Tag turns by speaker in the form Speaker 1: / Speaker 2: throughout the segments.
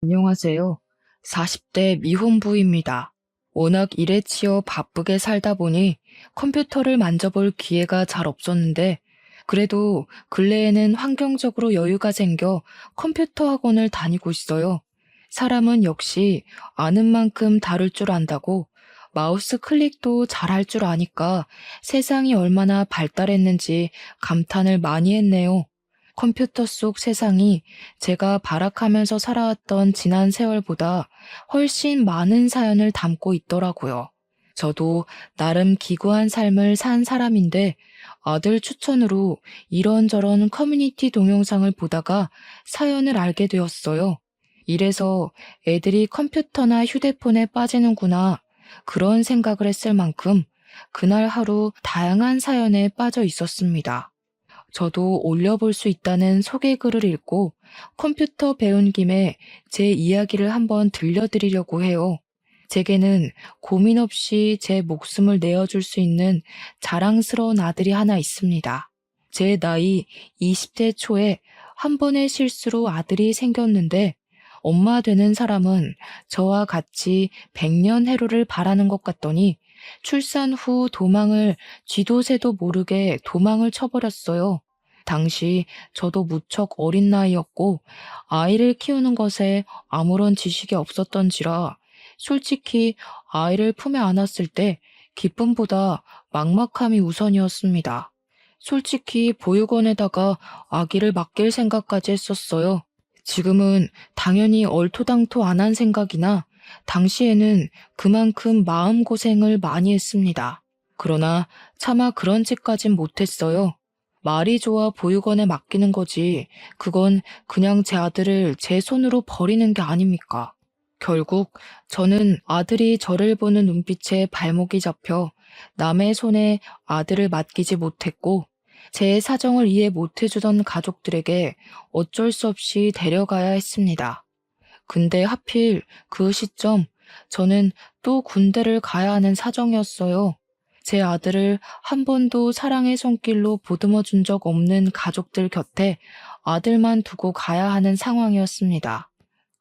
Speaker 1: 안녕하세요. 40대 미혼부입니다. 워낙 일에 치여 바쁘게 살다 보니 컴퓨터를 만져볼 기회가 잘 없었는데, 그래도 근래에는 환경적으로 여유가 생겨 컴퓨터 학원을 다니고 있어요. 사람은 역시 아는 만큼 다룰 줄 안다고, 마우스 클릭도 잘할 줄 아니까 세상이 얼마나 발달했는지 감탄을 많이 했네요. 컴퓨터 속 세상이 제가 발악하면서 살아왔던 지난 세월보다 훨씬 많은 사연을 담고 있더라고요. 저도 나름 기구한 삶을 산 사람인데, 아들 추천으로 이런저런 커뮤니티 동영상을 보다가 사연을 알게 되었어요. 이래서 애들이 컴퓨터나 휴대폰에 빠지는구나, 그런 생각을 했을 만큼 그날 하루 다양한 사연에 빠져 있었습니다. 저도 올려볼 수 있다는 소개글을 읽고 컴퓨터 배운 김에 제 이야기를 한번 들려드리려고 해요. 제게는 고민 없이 제 목숨을 내어줄 수 있는 자랑스러운 아들이 하나 있습니다. 제 나이 20대 초에 한 번의 실수로 아들이 생겼는데, 엄마 되는 사람은 저와 같이 100년 해로를 바라는 것 같더니 출산 후 도망을 쥐도 새도 모르게 도망을 쳐버렸어요. 당시 저도 무척 어린 나이였고 아이를 키우는 것에 아무런 지식이 없었던지라, 솔직히 아이를 품에 안았을 때 기쁨보다 막막함이 우선이었습니다. 솔직히 보육원에다가 아기를 맡길 생각까지 했었어요. 지금은 당연히 얼토당토 안 한 생각이나, 당시에는 그만큼 마음고생을 많이 했습니다. 그러나 차마 그런 짓까진 못했어요. 말이 좋아 보육원에 맡기는 거지, 그건 그냥 제 아들을 제 손으로 버리는 게 아닙니까? 결국 저는 아들이 저를 보는 눈빛에 발목이 잡혀 남의 손에 아들을 맡기지 못했고, 제 사정을 이해 못해주던 가족들에게 어쩔 수 없이 데려가야 했습니다. 근데 하필 그 시점, 저는 또 군대를 가야 하는 사정이었어요. 제 아들을 한 번도 사랑의 손길로 보듬어 준 적 없는 가족들 곁에 아들만 두고 가야 하는 상황이었습니다.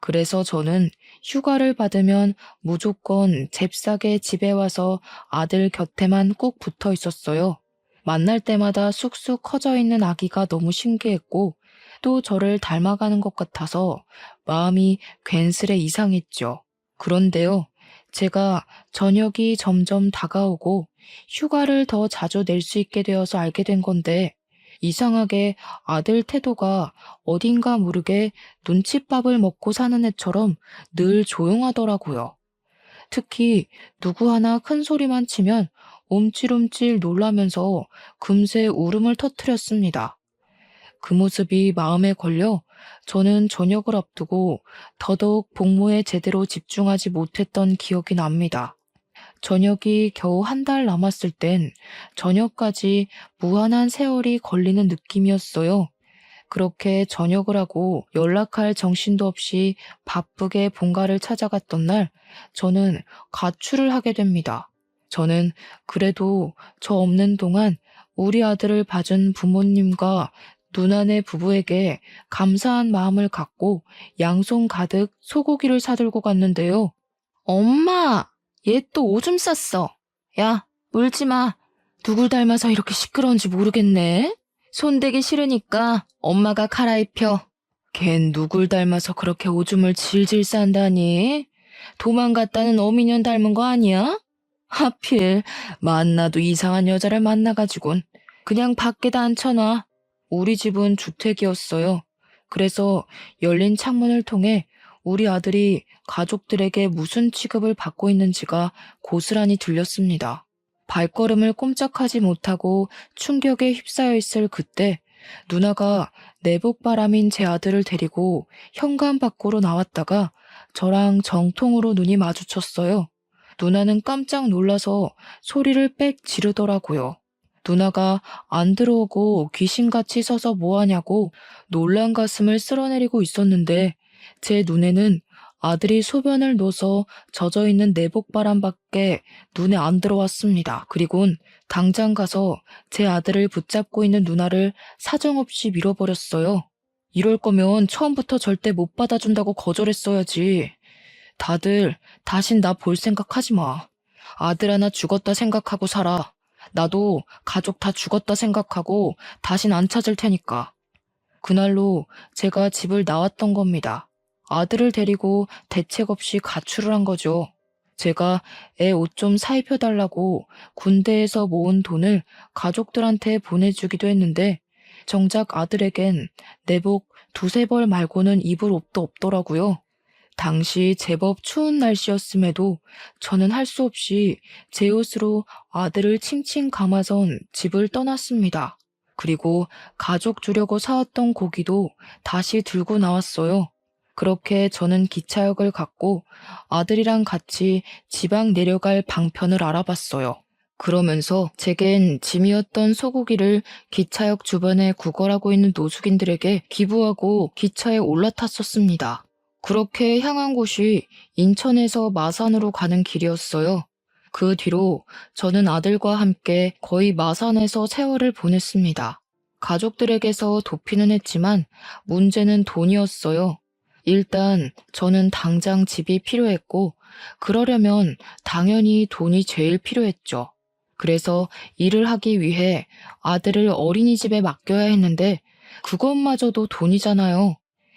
Speaker 1: 그래서 저는 휴가를 받으면 무조건 잽싸게 집에 와서 아들 곁에만 꼭 붙어 있었어요. 만날 때마다 쑥쑥 커져 있는 아기가 너무 신기했고, 또 저를 닮아가는 것 같아서 마음이 괜스레 이상했죠. 그런데요, 제가 저녁이 점점 다가오고 휴가를 더 자주 낼 수 있게 되어서 알게 된 건데, 이상하게 아들 태도가 어딘가 모르게 눈칫밥을 먹고 사는 애처럼 늘 조용하더라고요. 특히 누구 하나 큰 소리만 치면 움찔움찔 놀라면서 금세 울음을 터뜨렸습니다. 그 모습이 마음에 걸려 저는 저녁을 앞두고 더더욱 복무에 제대로 집중하지 못했던 기억이 납니다. 저녁이 겨우 한 달 남았을 땐 저녁까지 무한한 세월이 걸리는 느낌이었어요. 그렇게 저녁을 하고 연락할 정신도 없이 바쁘게 본가를 찾아갔던 날, 저는 가출을 하게 됩니다. 저는 그래도 저 없는 동안 우리 아들을 봐준 부모님과 누나네 부부에게 감사한 마음을 갖고 양손 가득 소고기를 사들고 갔는데요. 엄마! 얘 또 오줌 쌌어. 야, 울지 마. 누굴 닮아서 이렇게 시끄러운지 모르겠네. 손대기 싫으니까 엄마가 갈아입혀. 걘 누굴 닮아서 그렇게 오줌을 질질 싼다니? 도망갔다는 어미년 닮은 거 아니야? 하필 만나도 이상한 여자를 만나가지곤 그냥 밖에다 앉혀놔. 우리 집은 주택이었어요. 그래서 열린 창문을 통해 우리 아들이 가족들에게 무슨 취급을 받고 있는지가 고스란히 들렸습니다. 발걸음을 꼼짝하지 못하고 충격에 휩싸여 있을 그때, 누나가 내복바람인 제 아들을 데리고 현관 밖으로 나왔다가 저랑 정통으로 눈이 마주쳤어요. 누나는 깜짝 놀라서 소리를 빽 지르더라고요. 누나가 안 들어오고 귀신같이 서서 뭐하냐고 놀란 가슴을 쓸어내리고 있었는데, 제 눈에는 아들이 소변을 넣어서 젖어있는 내복바람밖에 눈에 안 들어왔습니다. 그리곤 당장 가서 제 아들을 붙잡고 있는 누나를 사정없이 밀어버렸어요. 이럴 거면 처음부터 절대 못 받아준다고 거절했어야지. 다들 다신 나 볼 생각하지 마. 아들 하나 죽었다 생각하고 살아. 나도 가족 다 죽었다 생각하고 다신 안 찾을 테니까. 그날로 제가 집을 나왔던 겁니다. 아들을 데리고 대책 없이 가출을 한 거죠. 제가 애 옷 좀 사입혀달라고 군대에서 모은 돈을 가족들한테 보내주기도 했는데 정작 아들에겐 내복 두세 벌 말고는 입을 옷도 없더라고요. 당시 제법 추운 날씨였음에도 저는 할 수 없이 제 옷으로 아들을 칭칭 감아선 집을 떠났습니다. 그리고 가족 주려고 사왔던 고기도 다시 들고 나왔어요. 그렇게 저는 기차역을 갔고 아들이랑 같이 지방 내려갈 방편을 알아봤어요. 그러면서 제겐 짐이었던 소고기를 기차역 주변에 구걸하고 있는 노숙인들에게 기부하고 기차에 올라탔었습니다. 그렇게 향한 곳이 인천에서 마산으로 가는 길이었어요. 그 뒤로 저는 아들과 함께 거의 마산에서 세월을 보냈습니다. 가족들에게서 도피는 했지만 문제는 돈이었어요. 일단 저는 당장 집이 필요했고 그러려면 당연히 돈이 제일 필요했죠. 그래서 일을 하기 위해 아들을 어린이집에 맡겨야 했는데 그것마저도 돈이잖아요.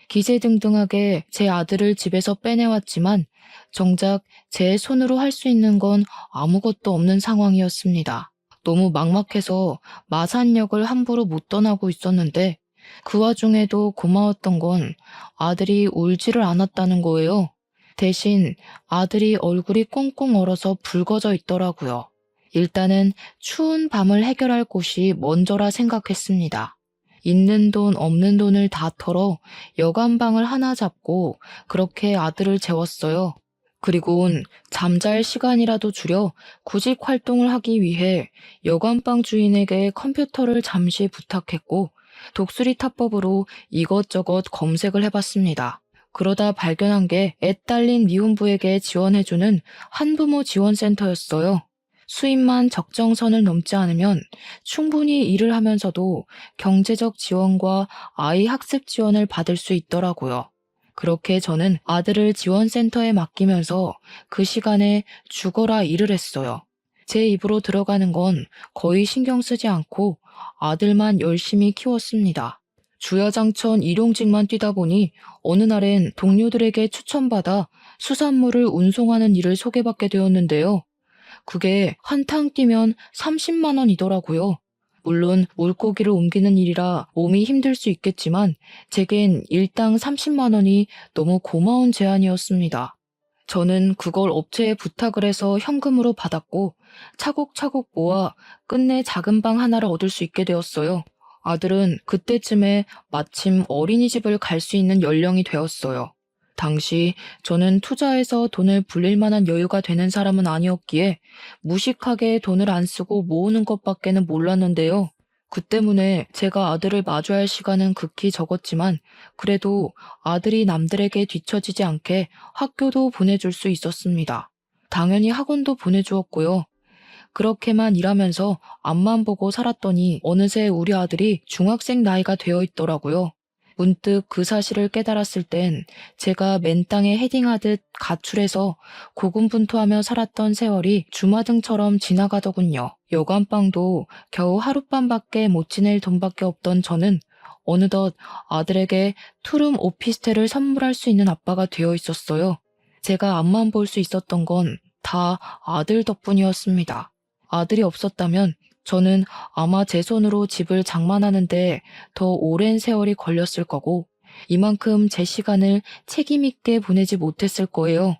Speaker 1: 기세등등하게 제 아들을 집에서 빼내왔지만 정작 제 손으로 할 수 있는 건 아무것도 없는 상황이었습니다. 너무 막막해서 마산역을 함부로 못 떠나고 있었는데 그 와중에도 고마웠던 건 아들이 울지를 않았다는 거예요. 대신 아들이 얼굴이 꽁꽁 얼어서 붉어져 있더라고요. 일단은 추운 밤을 해결할 곳이 먼저라 생각했습니다. 있는 돈 없는 돈을 다 털어 여간방을 하나 잡고 그렇게 아들을 재웠어요. 그리고는 잠잘 시간이라도 줄여 구직 활동을 하기 위해 여간방 주인에게 컴퓨터를 잠시 부탁했고 독수리 타법으로 이것저것 검색을 해봤습니다. 그러다 발견한 게 애 딸린 미혼부에게 지원해주는 한부모 지원센터였어요. 수입만 적정선을 넘지 않으면 충분히 일을 하면서도 경제적 지원과 아이 학습 지원을 받을 수 있더라고요. 그렇게 저는 아들을 지원센터에 맡기면서 그 시간에 죽어라 일을 했어요. 제 입으로 들어가는 건 거의 신경 쓰지 않고 아들만 열심히 키웠습니다. 주야장천 일용직만 뛰다 보니 어느 날엔 동료들에게 추천받아 수산물을 운송하는 일을 소개받게 되었는데요. 그게 한탕 뛰면 30만 원이더라고요. 물론 물고기를 옮기는 일이라 몸이 힘들 수 있겠지만 제겐 일당 30만 원이 너무 고마운 제안이었습니다. 저는 그걸 업체에 부탁을 해서 현금으로 받았고 차곡차곡 모아 끝내 작은 방 하나를 얻을 수 있게 되었어요. 아들은 그때쯤에 마침 어린이집을 갈 수 있는 연령이 되었어요. 당시 저는 투자해서 돈을 불릴 만한 여유가 되는 사람은 아니었기에 무식하게 돈을 안 쓰고 모으는 것밖에는 몰랐는데요. 그 때문에 제가 아들을 마주할 할 시간은 극히 적었지만 그래도 아들이 남들에게 뒤처지지 않게 학교도 보내줄 수 있었습니다. 당연히 학원도 보내주었고요. 그렇게만 일하면서 앞만 보고 살았더니 어느새 우리 아들이 중학생 나이가 되어 있더라고요. 문득 그 사실을 깨달았을 땐 제가 맨땅에 헤딩하듯 가출해서 고군분투하며 살았던 세월이 주마등처럼 지나가더군요. 여관방도 겨우 하룻밤밖에 못 지낼 돈밖에 없던 저는 어느덧 아들에게 투룸 오피스텔을 선물할 수 있는 아빠가 되어 있었어요. 제가 앞만 볼 수 있었던 건 다 아들 덕분이었습니다. 아들이 없었다면 저는 아마 제 손으로 집을 장만하는데 더 오랜 세월이 걸렸을 거고 이만큼 제 시간을 책임 있게 보내지 못했을 거예요.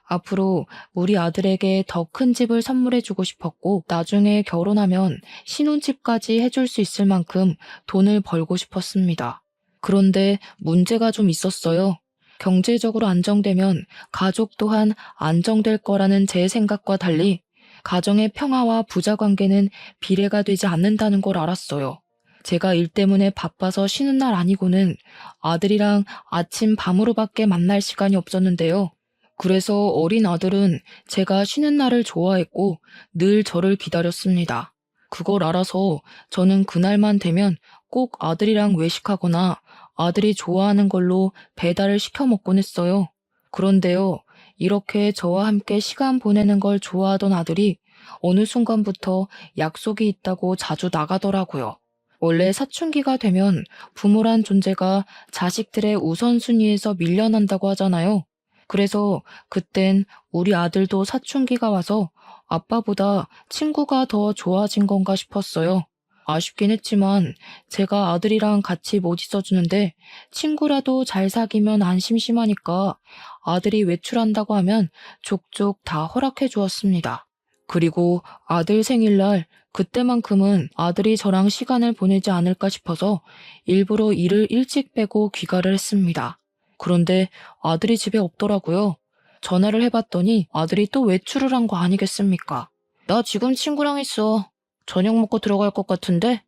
Speaker 1: 앞으로 우리 아들에게 더 큰 집을 선물해주고 싶었고 나중에 결혼하면 신혼집까지 해줄 수 있을 만큼 돈을 벌고 싶었습니다. 그런데 문제가 좀 있었어요. 경제적으로 안정되면 가족 또한 안정될 거라는 제 생각과 달리 가정의 평화와 부자 관계는 비례가 되지 않는다는 걸 알았어요. 제가 일 때문에 바빠서 쉬는 날 아니고는 아들이랑 아침 밤으로밖에 만날 시간이 없었는데요. 그래서 어린 아들은 제가 쉬는 날을 좋아했고 늘 저를 기다렸습니다. 그걸 알아서 저는 그날만 되면 꼭 아들이랑 외식하거나 아들이 좋아하는 걸로 배달을 시켜 먹곤 했어요. 그런데요, 이렇게 저와 함께 시간 보내는 걸 좋아하던 아들이 어느 순간부터 약속이 있다고 자주 나가더라고요. 원래 사춘기가 되면 부모란 존재가 자식들의 우선순위에서 밀려난다고 하잖아요. 그래서 그땐 우리 아들도 사춘기가 와서 아빠보다 친구가 더 좋아진 건가 싶었어요. 아쉽긴 했지만 제가 아들이랑 같이 못 있어주는데 친구라도 잘 사귀면 안 심심하니까 아들이 외출한다고 하면 족족 다 허락해 주었습니다. 그리고 아들 생일날 그때만큼은 아들이 저랑 시간을 보내지 않을까 싶어서 일부러 일을 일찍 빼고 귀가를 했습니다. 그런데 아들이 집에 없더라고요. 전화를 해봤더니 아들이 또 외출을 한 거 아니겠습니까? 나 지금 친구랑 있어. 저녁 먹고 들어갈 것 같은데?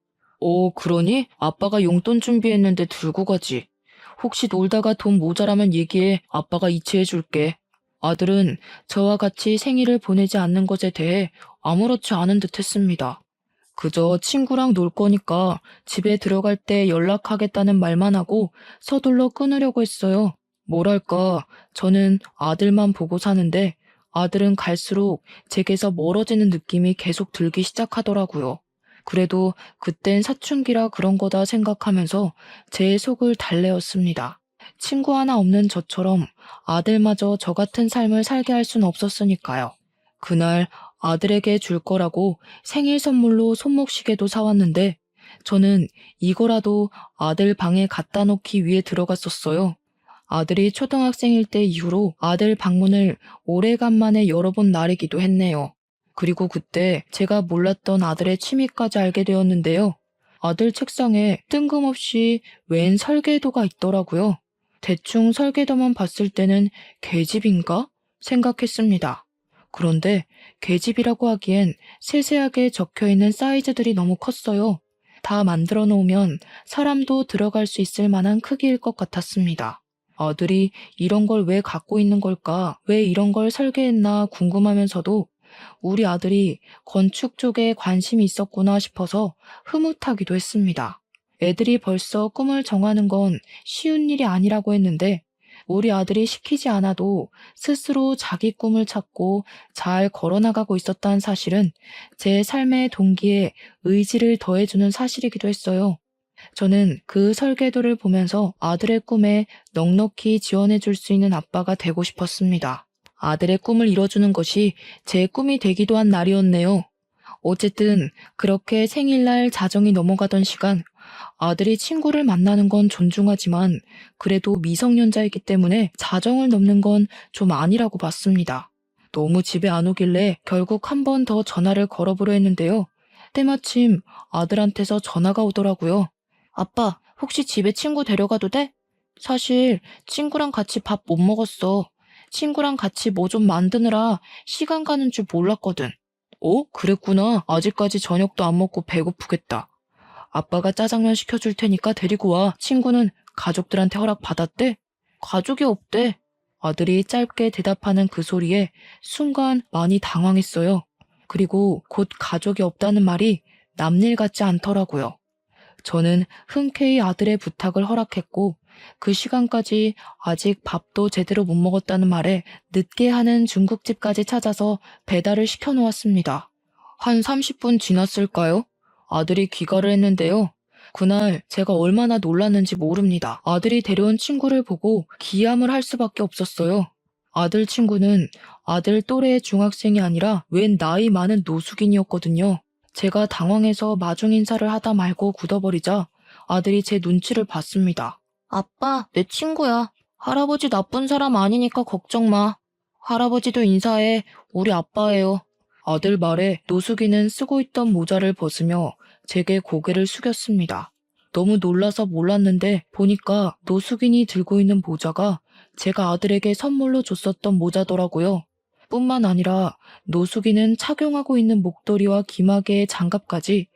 Speaker 1: 그러니? 아빠가 용돈 준비했는데 들고 가지. 혹시 놀다가 돈 모자라면 얘기해. 아빠가 이체해 줄게. 아들은 저와 같이 생일을 보내지 않는 것에 대해 아무렇지 않은 듯 했습니다. 그저 친구랑 놀 거니까 집에 들어갈 때 연락하겠다는 말만 하고 서둘러 끊으려고 했어요. 뭐랄까, 저는 아들만 보고 사는데 아들은 갈수록 제게서 멀어지는 느낌이 계속 들기 시작하더라고요. 그래도 그땐 사춘기라 그런 거다 생각하면서 제 속을 달래었습니다. 친구 하나 없는 저처럼 아들마저 저 같은 삶을 살게 할 순 없었으니까요. 그날 아들에게 줄 거라고 생일 선물로 손목시계도 사왔는데 저는 이거라도 아들 방에 갖다 놓기 위해 들어갔었어요. 아들이 초등학생일 때 이후로 아들 방문을 오래간만에 열어본 날이기도 했네요. 그리고 그때 제가 몰랐던 아들의 취미까지 알게 되었는데요. 아들 책상에 뜬금없이 웬 설계도가 있더라고요. 대충 설계도만 봤을 때는 계집인가 생각했습니다. 그런데 계집이라고 하기엔 세세하게 적혀있는 사이즈들이 너무 컸어요. 다 만들어 놓으면 사람도 들어갈 수 있을 만한 크기일 것 같았습니다. 아들이 이런 걸 왜 갖고 있는 걸까? 왜 이런 걸 설계했나 궁금하면서도 우리 아들이 건축 쪽에 관심이 있었구나 싶어서 흐뭇하기도 했습니다. 애들이 벌써 꿈을 정하는 건 쉬운 일이 아니라고 했는데 우리 아들이 시키지 않아도 스스로 자기 꿈을 찾고 잘 걸어나가고 있었다는 사실은 제 삶의 동기에 의지를 더해주는 사실이기도 했어요. 저는 그 설계도를 보면서 아들의 꿈에 넉넉히 지원해 줄 수 있는 아빠가 되고 싶었습니다. 아들의 꿈을 이뤄주는 것이 제 꿈이 되기도 한 날이었네요. 어쨌든 그렇게 생일날 자정이 넘어가던 시간, 아들이 친구를 만나는 건 존중하지만 그래도 미성년자이기 때문에 자정을 넘는 건 좀 아니라고 봤습니다. 너무 집에 안 오길래 결국 한 번 더 전화를 걸어보려 했는데요. 때마침 아들한테서 전화가 오더라고요. 아빠, 혹시 집에 친구 데려가도 돼? 사실 친구랑 같이 밥 못 먹었어. 친구랑 같이 뭐 좀 만드느라 시간 가는 줄 몰랐거든. 그랬구나. 아직까지 저녁도 안 먹고 배고프겠다. 아빠가 짜장면 시켜줄 테니까 데리고 와. 친구는 가족들한테 허락 받았대? 가족이 없대. 아들이 짧게 대답하는 그 소리에 순간 많이 당황했어요. 그리고 곧 가족이 없다는 말이 남일 같지 않더라고요. 저는 흔쾌히 아들의 부탁을 허락했고 그 시간까지 아직 밥도 제대로 못 먹었다는 말에 늦게 하는 중국집까지 찾아서 배달을 시켜놓았습니다. 한 30분 지났을까요? 아들이 귀가를 했는데요. 그날 제가 얼마나 놀랐는지 모릅니다. 아들이 데려온 친구를 보고 기함을 할 수밖에 없었어요. 아들 친구는 아들 또래의 중학생이 아니라 웬 나이 많은 노숙인이었거든요. 제가 당황해서 마중 인사를 하다 말고 굳어버리자 아들이 제 눈치를 봤습니다. 아빠, 내 친구야. 할아버지 나쁜 사람 아니니까 걱정 마. 할아버지도 인사해. 우리 아빠예요. 아들 말에 노숙인은 쓰고 있던 모자를 벗으며 제게 고개를 숙였습니다. 너무 놀라서 몰랐는데 보니까 노숙인이 들고 있는 모자가 제가 아들에게 선물로 줬었던 모자더라고요. 뿐만 아니라 노숙인은 착용하고 있는 목도리와 기마개의 장갑까지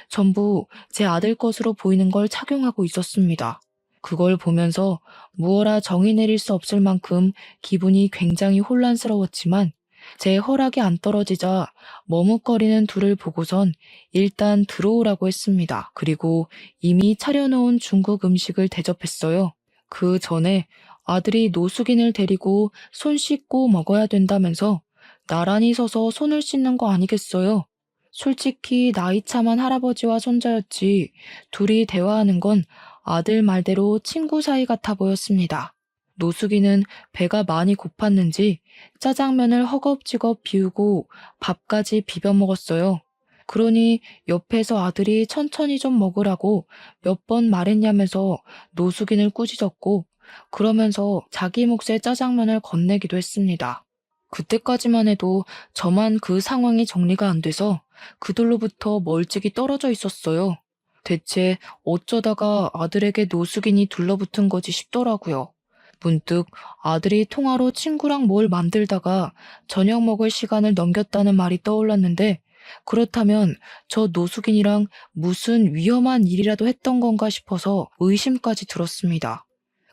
Speaker 1: 전부 제 아들 것으로 보이는 걸 착용하고 있었습니다. 그걸 보면서 무어라 정의 내릴 수 없을 만큼 기분이 굉장히 혼란스러웠지만 제 허락이 안 떨어지자 머뭇거리는 둘을 보고선 일단 들어오라고 했습니다. 그리고 이미 차려놓은 중국 음식을 대접했어요. 그 전에 아들이 노숙인을 데리고 손 씻고 먹어야 된다면서 나란히 서서 손을 씻는 거 아니겠어요? 솔직히 나이 참한 할아버지와 손자였지 둘이 대화하는 건 아들 말대로 친구 사이 같아 보였습니다. 노숙이는 배가 많이 고팠는지 짜장면을 허겁지겁 비우고 밥까지 비벼 먹었어요. 그러니 옆에서 아들이 천천히 좀 먹으라고 몇 번 말했냐면서 노숙인을 꾸짖었고 그러면서 자기 몫의 짜장면을 건네기도 했습니다. 그때까지만 해도 저만 그 상황이 정리가 안 돼서 그들로부터 멀찍이 떨어져 있었어요. 대체 어쩌다가 아들에게 노숙인이 둘러붙은 거지 싶더라고요. 문득 아들이 통화로 친구랑 뭘 만들다가 저녁 먹을 시간을 넘겼다는 말이 떠올랐는데 그렇다면 저 노숙인이랑 무슨 위험한 일이라도 했던 건가 싶어서 의심까지 들었습니다.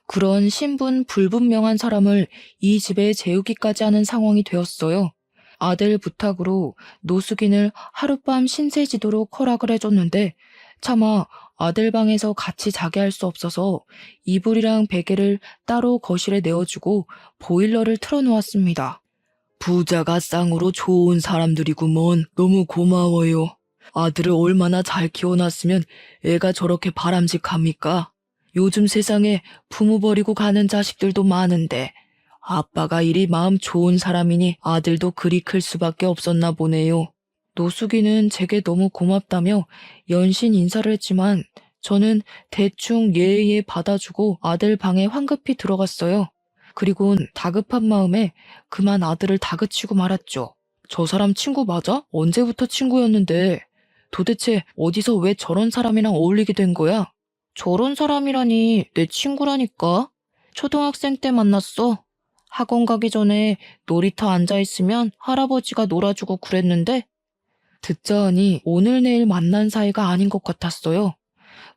Speaker 1: 그런 신분 불분명한 사람을 이 집에 재우기까지 하는 상황이 되었어요. 아들 부탁으로 노숙인을 하룻밤 신세지도록 허락을 해줬는데 차마 아들 방에서 같이 자게 할 수 없어서 이불이랑 베개를 따로 거실에 내어주고 보일러를 틀어놓았습니다. 부자가 쌍으로 좋은 사람들이구먼. 너무 고마워요. 아들을 얼마나 잘 키워놨으면 애가 저렇게 바람직합니까? 요즘 세상에 부모 버리고 가는 자식들도 많은데 아빠가 이리 마음 좋은 사람이니 아들도 그리 클 수밖에 없었나 보네요. 노숙이는 제게 너무 고맙다며 연신 인사를 했지만 저는 대충 예의에 받아주고 아들 방에 황급히 들어갔어요. 그리곤 다급한 마음에 그만 아들을 다그치고 말았죠. 저 사람 친구 맞아? 언제부터 친구였는데 도대체 어디서 왜 저런 사람이랑 어울리게 된 거야? 저런 사람이라니 내 친구라니까. 초등학생 때 만났어. 학원 가기 전에 놀이터 앉아있으면 할아버지가 놀아주고 그랬는데 듣자 하니 오늘 내일 만난 사이가 아닌 것 같았어요.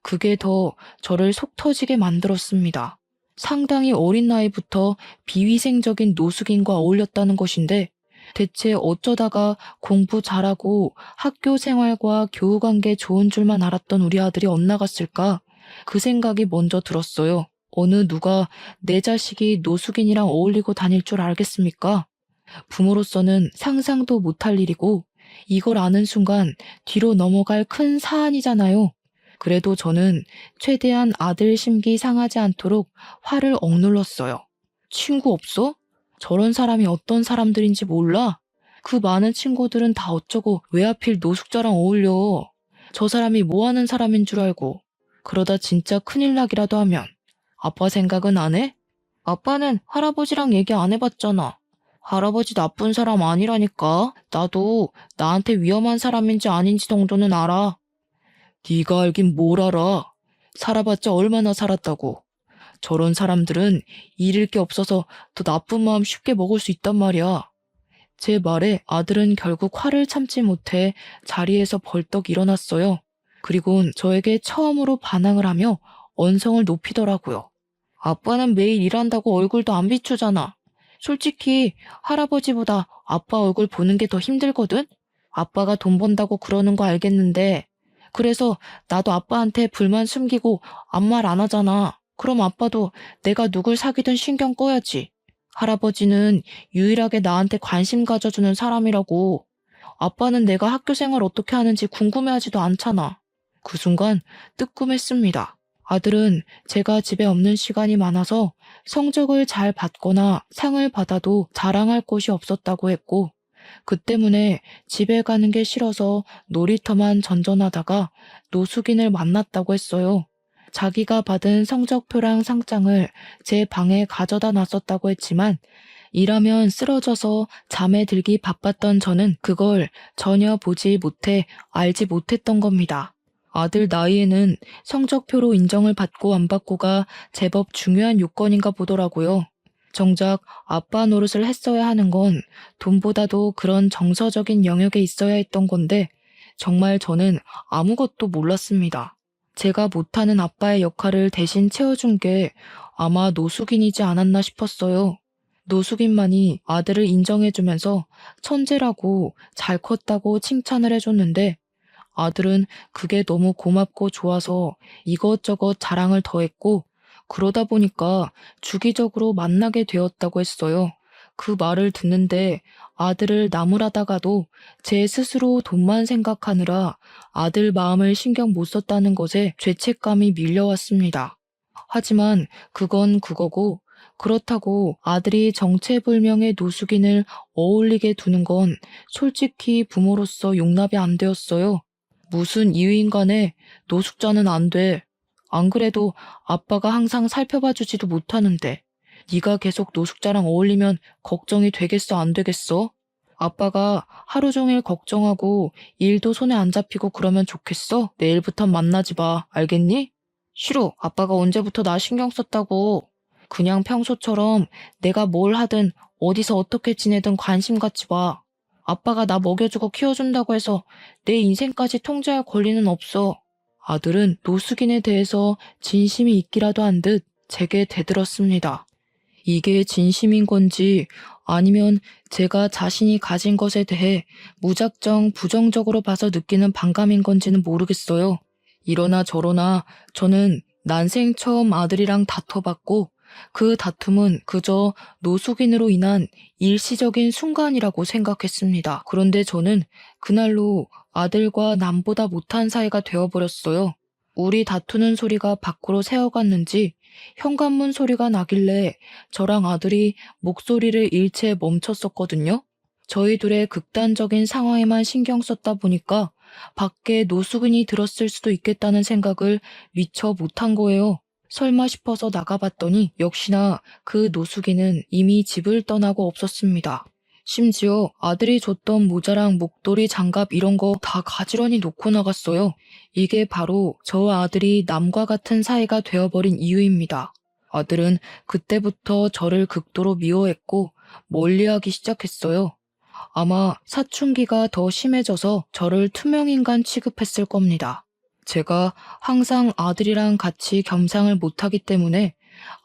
Speaker 1: 그게 더 저를 속 터지게 만들었습니다. 상당히 어린 나이부터 비위생적인 노숙인과 어울렸다는 것인데 대체 어쩌다가 공부 잘하고 학교 생활과 교우관계 좋은 줄만 알았던 우리 아들이 엇나갔을까? 그 생각이 먼저 들었어요. 어느 누가 내 자식이 노숙인이랑 어울리고 다닐 줄 알겠습니까? 부모로서는 상상도 못할 일이고 이걸 아는 순간 뒤로 넘어갈 큰 사안이잖아요. 그래도 저는 최대한 아들 심기 상하지 않도록 화를 억눌렀어요. 친구 없어? 저런 사람이 어떤 사람들인지 몰라? 그 많은 친구들은 다 어쩌고 왜 하필 노숙자랑 어울려? 저 사람이 뭐 하는 사람인 줄 알고. 그러다 진짜 큰일 나기라도 하면 아빠 생각은 안 해? 아빠는 할아버지랑 얘기 안 해봤잖아. 할아버지 나쁜 사람 아니라니까. 나도 나한테 위험한 사람인지 아닌지 정도는 알아. 네가 알긴 뭘 알아. 살아봤자 얼마나 살았다고. 저런 사람들은 잃을 게 없어서 더 나쁜 마음 쉽게 먹을 수 있단 말이야. 제 말에 아들은 결국 화를 참지 못해 자리에서 벌떡 일어났어요. 그리곤 저에게 처음으로 반항을 하며 언성을 높이더라고요. 아빠는 매일 일한다고 얼굴도 안 비추잖아. 솔직히 할아버지보다 아빠 얼굴 보는 게 더 힘들거든? 아빠가 돈 번다고 그러는 거 알겠는데 그래서 나도 아빠한테 불만 숨기고 아무 말 안 하잖아. 그럼 아빠도 내가 누굴 사귀든 신경 꺼야지. 할아버지는 유일하게 나한테 관심 가져주는 사람이라고. 아빠는 내가 학교 생활 어떻게 하는지 궁금해하지도 않잖아. 그 순간 뜨끔했습니다. 아들은 제가 집에 없는 시간이 많아서 성적을 잘 받거나 상을 받아도 자랑할 곳이 없었다고 했고 그 때문에 집에 가는 게 싫어서 놀이터만 전전하다가 노숙인을 만났다고 했어요. 자기가 받은 성적표랑 상장을 제 방에 가져다 놨었다고 했지만 일하면 쓰러져서 잠에 들기 바빴던 저는 그걸 전혀 보지 못해 알지 못했던 겁니다. 아들 나이에는 성적표로 인정을 받고 안 받고가 제법 중요한 요건인가 보더라고요. 정작 아빠 노릇을 했어야 하는 건 돈보다도 그런 정서적인 영역에 있어야 했던 건데 정말 저는 아무것도 몰랐습니다. 제가 못하는 아빠의 역할을 대신 채워준 게 아마 노숙인이지 않았나 싶었어요. 노숙인만이 아들을 인정해주면서 천재라고 잘 컸다고 칭찬을 해줬는데 아들은 그게 너무 고맙고 좋아서 이것저것 자랑을 더했고 그러다 보니까 주기적으로 만나게 되었다고 했어요. 그 말을 듣는데 아들을 나무라다가도 제 스스로 돈만 생각하느라 아들 마음을 신경 못 썼다는 것에 죄책감이 밀려왔습니다. 하지만 그건 그거고 그렇다고 아들이 정체불명의 노숙인을 어울리게 두는 건 솔직히 부모로서 용납이 안 되었어요. 무슨 이유인 간에 노숙자는 안 돼. 안 그래도 아빠가 항상 살펴봐주지도 못하는데 네가 계속 노숙자랑 어울리면 걱정이 되겠어 안 되겠어? 아빠가 하루 종일 걱정하고 일도 손에 안 잡히고 그러면 좋겠어? 내일부터 만나지 마. 알겠니? 싫어. 아빠가 언제부터 나 신경 썼다고. 그냥 평소처럼 내가 뭘 하든 어디서 어떻게 지내든 관심 갖지 마. 아빠가 나 먹여주고 키워준다고 해서 내 인생까지 통제할 권리는 없어. 아들은 노숙인에 대해서 진심이 있기라도 한 듯 제게 대들었습니다. 이게 진심인 건지 아니면 제가 자신이 가진 것에 대해 무작정 부정적으로 봐서 느끼는 반감인 건지는 모르겠어요. 이러나 저러나 저는 난생 처음 아들이랑 다퉈봤고 그 다툼은 그저 노숙인으로 인한 일시적인 순간이라고 생각했습니다. 그런데 저는 그날로 아들과 남보다 못한 사이가 되어버렸어요. 우리 다투는 소리가 밖으로 새어갔는지 현관문 소리가 나길래 저랑 아들이 목소리를 일체 멈췄었거든요. 저희 둘의 극단적인 상황에만 신경 썼다 보니까 밖에 노숙인이 들었을 수도 있겠다는 생각을 미처 못한 거예요. 설마 싶어서 나가봤더니 역시나 그 노숙인은 이미 집을 떠나고 없었습니다. 심지어 아들이 줬던 모자랑 목도리, 장갑 이런 거 다 가지런히 놓고 나갔어요. 이게 바로 저 아들이 남과 같은 사이가 되어버린 이유입니다. 아들은 그때부터 저를 극도로 미워했고 멀리하기 시작했어요. 아마 사춘기가 더 심해져서 저를 투명인간 취급했을 겁니다. 제가 항상 아들이랑 같이 겸상을 못하기 때문에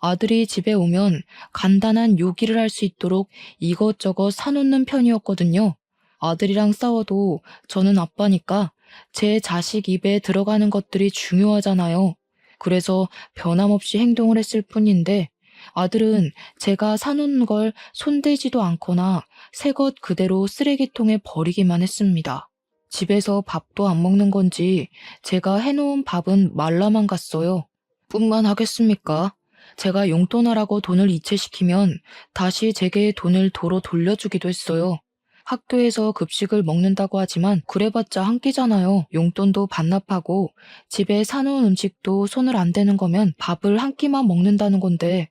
Speaker 1: 아들이 집에 오면 간단한 요기를 할 수 있도록 이것저것 사놓는 편이었거든요. 아들이랑 싸워도 저는 아빠니까 제 자식 입에 들어가는 것들이 중요하잖아요. 그래서 변함없이 행동을 했을 뿐인데 아들은 제가 사놓는 걸 손대지도 않거나 새 것 그대로 쓰레기통에 버리기만 했습니다. 집에서 밥도 안 먹는 건지 제가 해놓은 밥은 말라만 갔어요. 뿐만 하겠습니까? 제가 용돈하라고 돈을 이체시키면 다시 제게 돈을 도로 돌려주기도 했어요. 학교에서 급식을 먹는다고 하지만 그래봤자 한 끼잖아요. 용돈도 반납하고 집에 사놓은 음식도 손을 안 대는 거면 밥을 한 끼만 먹는다는 건데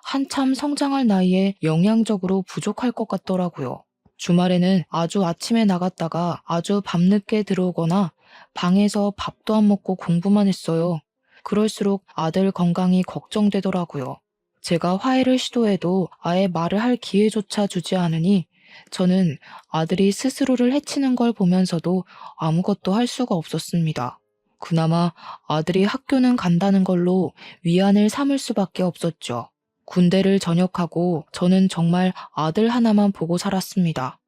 Speaker 1: 한참 성장할 나이에 영양적으로 부족할 것 같더라고요. 주말에는 아주 아침에 나갔다가 아주 밤늦게 들어오거나 방에서 밥도 안 먹고 공부만 했어요. 그럴수록 아들 건강이 걱정되더라고요. 제가 화해를 시도해도 아예 말을 할 기회조차 주지 않으니 저는 아들이 스스로를 해치는 걸 보면서도 아무것도 할 수가 없었습니다. 그나마 아들이 학교는 간다는 걸로 위안을 삼을 수밖에 없었죠. 군대를 전역하고 저는 정말 아들 하나만 보고 살았습니다.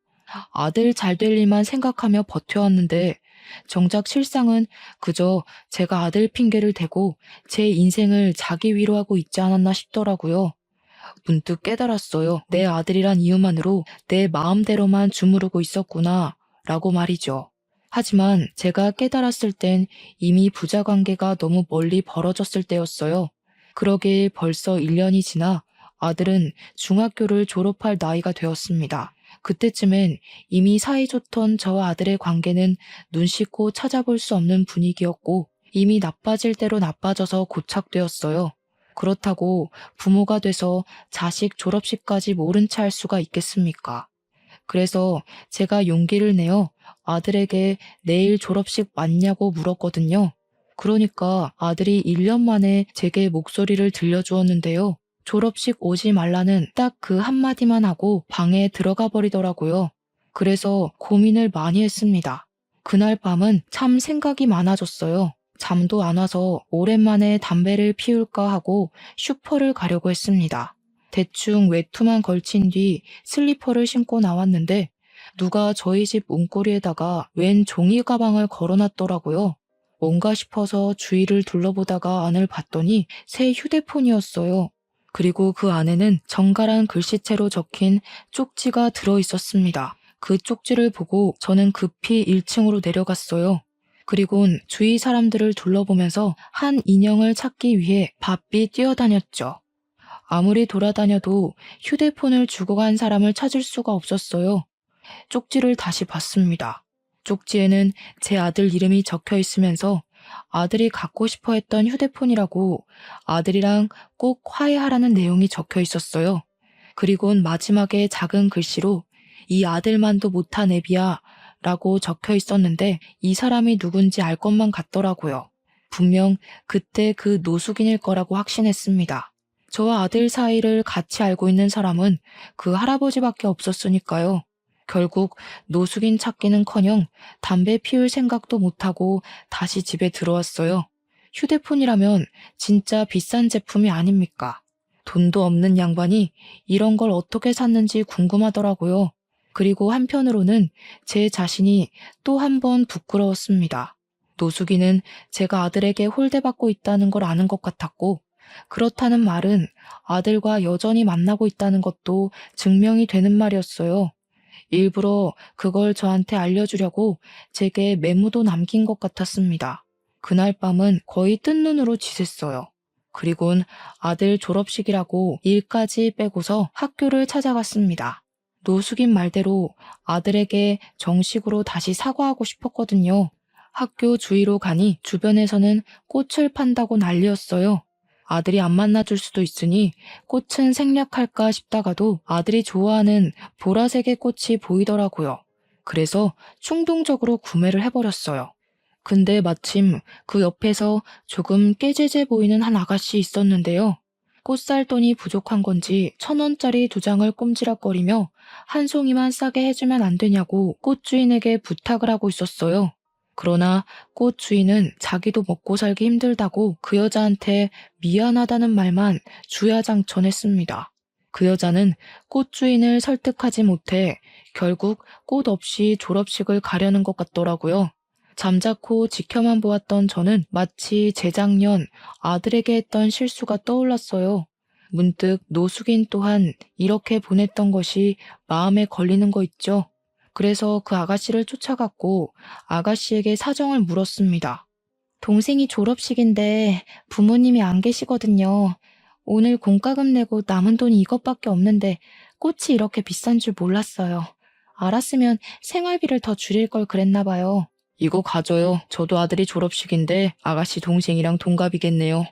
Speaker 1: 아들 잘 될 일만 생각하며 버텨왔는데 정작 실상은 그저 제가 아들 핑계를 대고 제 인생을 자기 위로하고 있지 않았나 싶더라고요. 문득 깨달았어요. 내 아들이란 이유만으로 내 마음대로만 주무르고 있었구나 라고 말이죠. 하지만 제가 깨달았을 땐 이미 부자관계가 너무 멀리 벌어졌을 때였어요. 그러길 벌써 1년이 지나 아들은 중학교를 졸업할 나이가 되었습니다. 그때쯤엔 이미 사이좋던 저와 아들의 관계는 눈 씻고 찾아볼 수 없는 분위기였고 이미 나빠질 대로 나빠져서 고착되었어요. 그렇다고 부모가 돼서 자식 졸업식까지 모른 채 할 수가 있겠습니까? 그래서 제가 용기를 내어 아들에게 내일 졸업식 맞냐고 물었거든요. 그러니까 아들이 1년 만에 제게 목소리를 들려주었는데요. 졸업식 오지 말라는 딱 그 한마디만 하고 방에 들어가 버리더라고요. 그래서 고민을 많이 했습니다. 그날 밤은 참 생각이 많아졌어요. 잠도 안 와서 오랜만에 담배를 피울까 하고 슈퍼를 가려고 했습니다. 대충 외투만 걸친 뒤 슬리퍼를 신고 나왔는데 누가 저희 집 문고리에다가 웬 종이 가방을 걸어놨더라고요. 뭔가 싶어서 주위를 둘러보다가 안을 봤더니 새 휴대폰이었어요. 그리고 그 안에는 정갈한 글씨체로 적힌 쪽지가 들어있었습니다. 그 쪽지를 보고 저는 급히 1층으로 내려갔어요. 그리곤 주위 사람들을 둘러보면서 한 인형을 찾기 위해 바삐 뛰어다녔죠. 아무리 돌아다녀도 휴대폰을 주고 간 사람을 찾을 수가 없었어요. 쪽지를 다시 봤습니다. 쪽지에는 제 아들 이름이 적혀 있으면서 아들이 갖고 싶어 했던 휴대폰이라고 아들이랑 꼭 화해하라는 내용이 적혀 있었어요. 그리곤 마지막에 작은 글씨로 이 아들만도 못한 애비야 라고 적혀 있었는데 이 사람이 누군지 알 것만 같더라고요. 분명 그때 그 노숙인일 거라고 확신했습니다. 저와 아들 사이를 같이 알고 있는 사람은 그 할아버지밖에 없었으니까요. 결국 노숙인 찾기는커녕 담배 피울 생각도 못하고 다시 집에 들어왔어요. 휴대폰이라면 진짜 비싼 제품이 아닙니까? 돈도 없는 양반이 이런 걸 어떻게 샀는지 궁금하더라고요. 그리고 한편으로는 제 자신이 또 한 번 부끄러웠습니다. 노숙인은 제가 아들에게 홀대받고 있다는 걸 아는 것 같았고, 그렇다는 말은 아들과 여전히 만나고 있다는 것도 증명이 되는 말이었어요. 일부러 그걸 저한테 알려주려고 제게 메모도 남긴 것 같았습니다. 그날 밤은 거의 뜬 눈으로 지샜어요. 그리곤 아들 졸업식이라고 일까지 빼고서 학교를 찾아갔습니다. 노숙인 말대로 아들에게 정식으로 다시 사과하고 싶었거든요. 학교 주위로 가니 주변에서는 꽃을 판다고 난리였어요. 아들이 안 만나줄 수도 있으니 꽃은 생략할까 싶다가도 아들이 좋아하는 보라색의 꽃이 보이더라고요. 그래서 충동적으로 구매를 해버렸어요. 근데 마침 그 옆에서 조금 깨재재 보이는 한 아가씨 있었는데요. 꽃 살 돈이 부족한 건지 1,000원짜리 2장을 꼼지락거리며 한 송이만 싸게 해주면 안 되냐고 꽃 주인에게 부탁을 하고 있었어요. 그러나 꽃 주인은 자기도 먹고 살기 힘들다고 그 여자한테 미안하다는 말만 주야장천했습니다. 그 여자는 꽃 주인을 설득하지 못해 결국 꽃 없이 졸업식을 가려는 것 같더라고요. 잠자코 지켜만 보았던 저는 마치 재작년 아들에게 했던 실수가 떠올랐어요. 문득 노숙인 또한 이렇게 보냈던 것이 마음에 걸리는 거 있죠. 그래서 그 아가씨를 쫓아갔고 아가씨에게 사정을 물었습니다. 동생이 졸업식인데 부모님이 안 계시거든요. 오늘 공과금 내고 남은 돈이 이것밖에 없는데 꽃이 이렇게 비싼 줄 몰랐어요. 알았으면 생활비를 더 줄일 걸 그랬나 봐요. 이거 가져요. 저도 아들이 졸업식인데 아가씨 동생이랑 동갑이겠네요.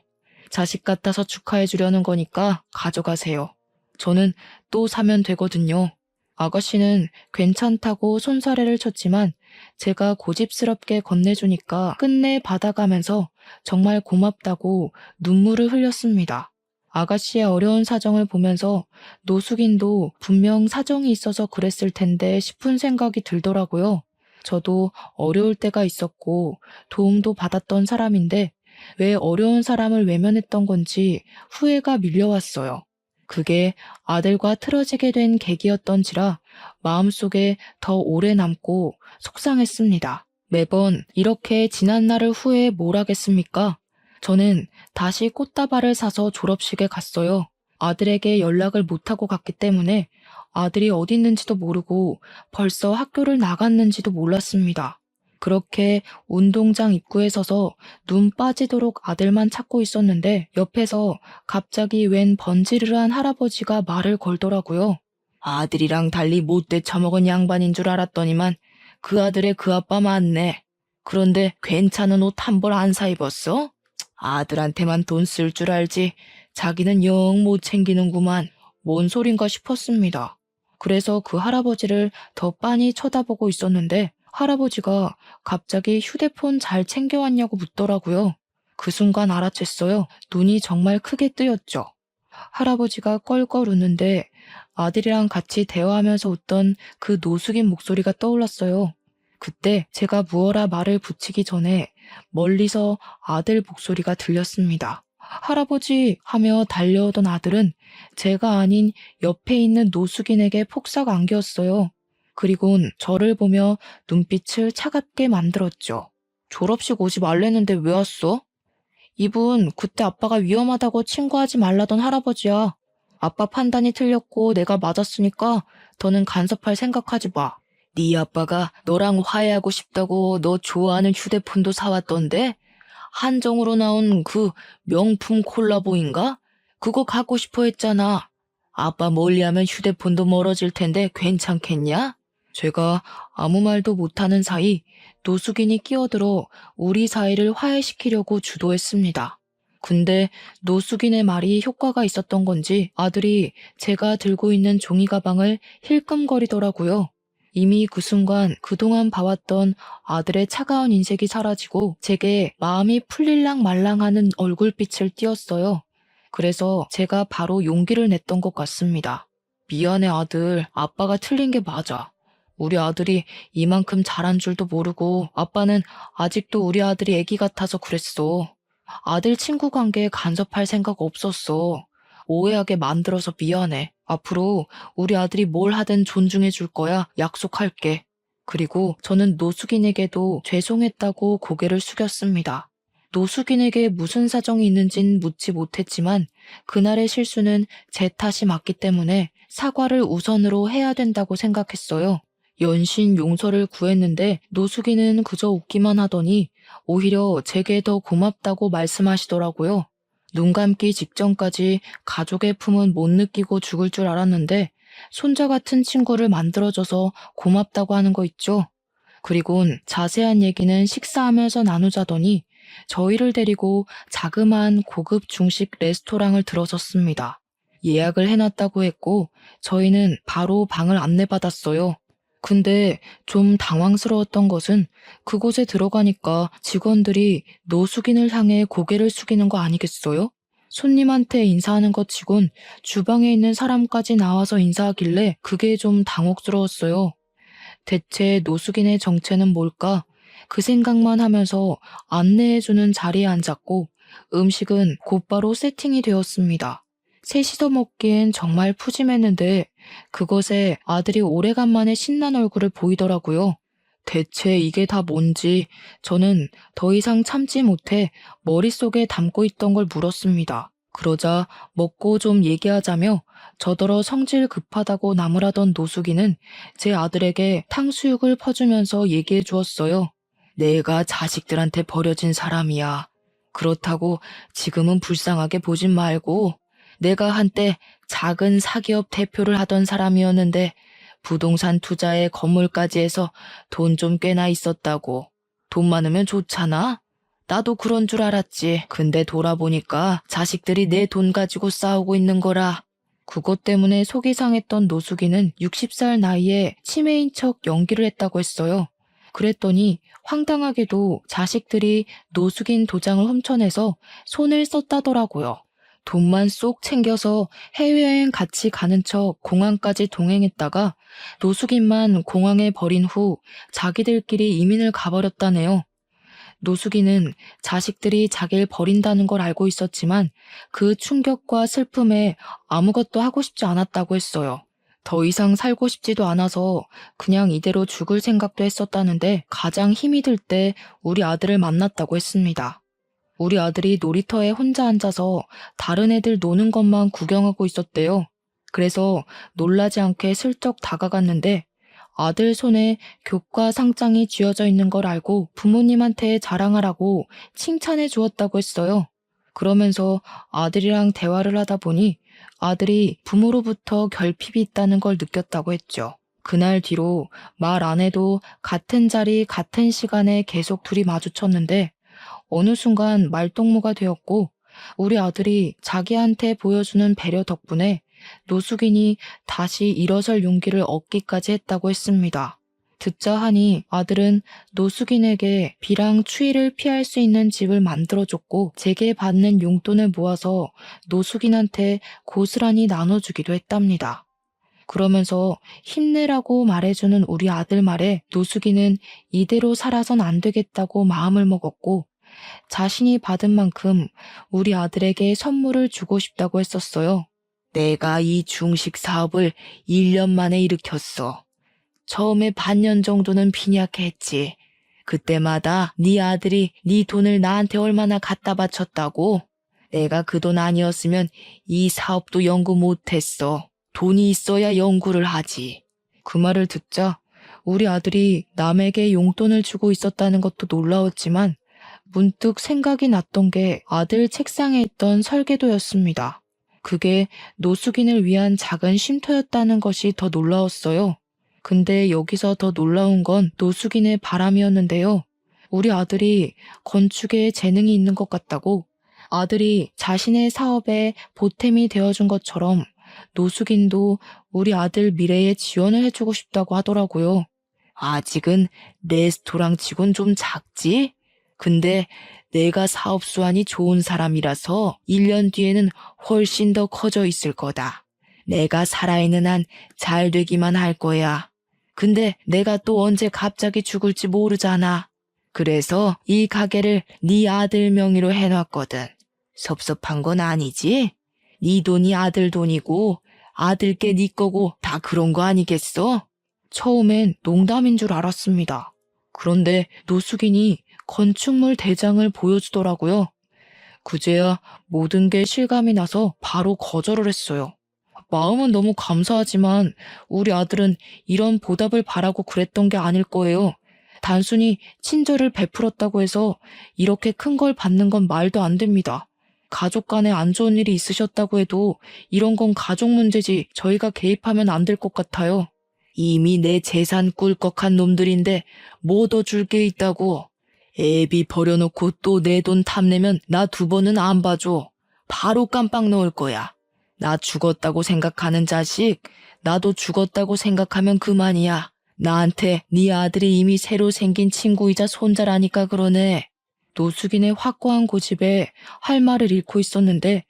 Speaker 1: 자식 같아서 축하해 주려는 거니까 가져가세요. 저는 또 사면 되거든요. 아가씨는 괜찮다고 손사래를 쳤지만 제가 고집스럽게 건네주니까 끝내 받아가면서 정말 고맙다고 눈물을 흘렸습니다. 아가씨의 어려운 사정을 보면서 노숙인도 분명 사정이 있어서 그랬을 텐데 싶은 생각이 들더라고요. 저도 어려울 때가 있었고 도움도 받았던 사람인데 왜 어려운 사람을 외면했던 건지 후회가 밀려왔어요. 그게 아들과 틀어지게 된 계기였던지라 마음속에 더 오래 남고 속상했습니다. 매번 이렇게 지난 날을 후회해 뭘 하겠습니까? 저는 다시 꽃다발을 사서 졸업식에 갔어요. 아들에게 연락을 못하고 갔기 때문에 아들이 어디 있는지도 모르고 벌써 학교를 나갔는지도 몰랐습니다. 그렇게 운동장 입구에 서서 눈 빠지도록 아들만 찾고 있었는데 옆에서 갑자기 웬 번지르르한 할아버지가 말을 걸더라고요. 아들이랑 달리 못돼 처먹은 양반인 줄 알았더니만 그 아들의 그 아빠 맞네. 그런데 괜찮은 옷 한 벌 안 사 입었어? 아들한테만 돈 쓸 줄 알지 자기는 영 못 챙기는구만. 뭔 소린가 싶었습니다. 그래서 그 할아버지를 더 빤히 쳐다보고 있었는데 할아버지가 갑자기 휴대폰 잘 챙겨왔냐고 묻더라고요. 그 순간 알아챘어요. 눈이 정말 크게 뜨였죠. 할아버지가 껄껄 웃는데 아들이랑 같이 대화하면서 웃던 그 노숙인 목소리가 떠올랐어요. 그때 제가 무어라 말을 붙이기 전에 멀리서 아들 목소리가 들렸습니다. 할아버지 하며 달려오던 아들은 제가 아닌 옆에 있는 노숙인에게 폭삭 안겼어요. 그리곤 저를 보며 눈빛을 차갑게 만들었죠. 졸업식 오지 말랬는데 왜 왔어? 이분 그때 아빠가 위험하다고 친구하지 말라던 할아버지야. 아빠 판단이 틀렸고 내가 맞았으니까 더는 간섭할 생각하지 마. 네 아빠가 너랑 화해하고 싶다고 너 좋아하는 휴대폰도 사왔던데? 한정으로 나온 그 명품 콜라보인가? 그거 갖고 싶어 했잖아. 아빠 멀리하면 휴대폰도 멀어질 텐데 괜찮겠냐? 제가 아무 말도 못하는 사이 노숙인이 끼어들어 우리 사이를 화해시키려고 주도했습니다. 근데 노숙인의 말이 효과가 있었던 건지 아들이 제가 들고 있는 종이 가방을 힐끔거리더라고요. 이미 그 순간 그동안 봐왔던 아들의 차가운 인색이 사라지고 제게 마음이 풀릴랑 말랑하는 얼굴빛을 띄었어요. 그래서 제가 바로 용기를 냈던 것 같습니다. 미안해 아들, 아빠가 틀린 게 맞아. 우리 아들이 이만큼 잘한 줄도 모르고 아빠는 아직도 우리 아들이 애기 같아서 그랬어. 아들 친구 관계에 간섭할 생각 없었어. 오해하게 만들어서 미안해. 앞으로 우리 아들이 뭘 하든 존중해 줄 거야. 약속할게. 그리고 저는 노숙인에게도 죄송했다고 고개를 숙였습니다. 노숙인에게 무슨 사정이 있는진 묻지 못했지만 그날의 실수는 제 탓이 맞기 때문에 사과를 우선으로 해야 된다고 생각했어요. 연신 용서를 구했는데 노숙인은 그저 웃기만 하더니 오히려 제게 더 고맙다고 말씀하시더라고요. 눈 감기 직전까지 가족의 품은 못 느끼고 죽을 줄 알았는데 손자 같은 친구를 만들어줘서 고맙다고 하는 거 있죠. 그리곤 자세한 얘기는 식사하면서 나누자더니 저희를 데리고 자그마한 고급 중식 레스토랑을 들어섰습니다. 예약을 해놨다고 했고 저희는 바로 방을 안내받았어요. 근데 좀 당황스러웠던 것은 그곳에 들어가니까 직원들이 노숙인을 향해 고개를 숙이는 거 아니겠어요? 손님한테 인사하는 것 치곤 주방에 있는 사람까지 나와서 인사하길래 그게 좀 당혹스러웠어요. 대체 노숙인의 정체는 뭘까? 그 생각만 하면서 안내해주는 자리에 앉았고 음식은 곧바로 세팅이 되었습니다. 셋이서 먹기엔 정말 푸짐했는데 그것에 아들이 오래간만에 신난 얼굴을 보이더라고요. 대체 이게 다 뭔지 저는 더 이상 참지 못해 머릿속에 담고 있던 걸 물었습니다. 그러자 먹고 좀 얘기하자며 저더러 성질 급하다고 나무라던 노숙이는 제 아들에게 탕수육을 퍼주면서 얘기해 주었어요. 내가 자식들한테 버려진 사람이야. 그렇다고 지금은 불쌍하게 보진 말고 내가 한때 작은 사기업 대표를 하던 사람이었는데 부동산 투자에 건물까지 해서 돈 좀 꽤나 있었다고. 돈 많으면 좋잖아? 나도 그런 줄 알았지. 근데 돌아보니까 자식들이 내 돈 가지고 싸우고 있는 거라. 그것 때문에 속이 상했던 노숙이는 60살 나이에 치매인 척 연기를 했다고 했어요. 그랬더니 황당하게도 자식들이 노숙인 도장을 훔쳐내서 손을 썼다더라고요. 돈만 쏙 챙겨서 해외여행 같이 가는 척 공항까지 동행했다가 노숙인만 공항에 버린 후 자기들끼리 이민을 가버렸다네요. 노숙인은 자식들이 자기를 버린다는 걸 알고 있었지만 그 충격과 슬픔에 아무것도 하고 싶지 않았다고 했어요. 더 이상 살고 싶지도 않아서 그냥 이대로 죽을 생각도 했었다는데 가장 힘이 들 때 우리 아들을 만났다고 했습니다. 우리 아들이 놀이터에 혼자 앉아서 다른 애들 노는 것만 구경하고 있었대요. 그래서 놀라지 않게 슬쩍 다가갔는데 아들 손에 교과 상장이 쥐어져 있는 걸 알고 부모님한테 자랑하라고 칭찬해 주었다고 했어요. 그러면서 아들이랑 대화를 하다 보니 아들이 부모로부터 결핍이 있다는 걸 느꼈다고 했죠. 그날 뒤로 말 안 해도 같은 자리 같은 시간에 계속 둘이 마주쳤는데 어느 순간 말동무가 되었고 우리 아들이 자기한테 보여주는 배려 덕분에 노숙인이 다시 일어설 용기를 얻기까지 했다고 했습니다. 듣자 하니 아들은 노숙인에게 비랑 추위를 피할 수 있는 집을 만들어줬고 제게 받는 용돈을 모아서 노숙인한테 고스란히 나눠주기도 했답니다. 그러면서 힘내라고 말해주는 우리 아들 말에 노숙인은 이대로 살아선 안 되겠다고 마음을 먹었고 자신이 받은 만큼 우리 아들에게 선물을 주고 싶다고 했었어요. 내가 이 중식 사업을 1년 만에 일으켰어. 처음에 반년 정도는 빈약했지. 그때마다 네 아들이 네 돈을 나한테 얼마나 갖다 바쳤다고? 내가 그 돈 아니었으면 이 사업도 연구 못했어. 돈이 있어야 연구를 하지. 그 말을 듣자 우리 아들이 남에게 용돈을 주고 있었다는 것도 놀라웠지만 문득 생각이 났던 게 아들 책상에 있던 설계도였습니다. 그게 노숙인을 위한 작은 쉼터였다는 것이 더 놀라웠어요. 근데 여기서 더 놀라운 건 노숙인의 바람이었는데요. 우리 아들이 건축에 재능이 있는 것 같다고, 아들이 자신의 사업에 보탬이 되어준 것처럼 노숙인도 우리 아들 미래에 지원을 해주고 싶다고 하더라고요. 아직은 레스토랑 치곤 좀 작지? 근데 내가 사업 수완이 좋은 사람이라서 1년 뒤에는 훨씬 더 커져 있을 거다. 내가 살아있는 한 잘 되기만 할 거야. 근데 내가 또 언제 갑자기 죽을지 모르잖아. 그래서 이 가게를 네 아들 명의로 해놨거든. 섭섭한 건 아니지? 네 돈이 아들 돈이고 아들께 네 거고 다 그런 거 아니겠어? 처음엔 농담인 줄 알았습니다. 그런데 노숙인이 건축물 대장을 보여주더라고요. 그제야 모든 게 실감이 나서 바로 거절을 했어요. 마음은 너무 감사하지만 우리 아들은 이런 보답을 바라고 그랬던 게 아닐 거예요. 단순히 친절을 베풀었다고 해서 이렇게 큰 걸 받는 건 말도 안 됩니다. 가족 간에 안 좋은 일이 있으셨다고 해도 이런 건 가족 문제지 저희가 개입하면 안 될 것 같아요. 이미 내 재산 꿀꺽한 놈들인데 뭐 더 줄 게 있다고. 애비 버려놓고 또 내 돈 탐내면 나 2번은 안 봐줘. 바로 깜빡 넣을 거야. 나 죽었다고 생각하는 자식, 나도 죽었다고 생각하면 그만이야. 나한테 네 아들이 이미 새로 생긴 친구이자 손자라니까 그러네. 노숙인의 확고한 고집에 할 말을 잃고 있었는데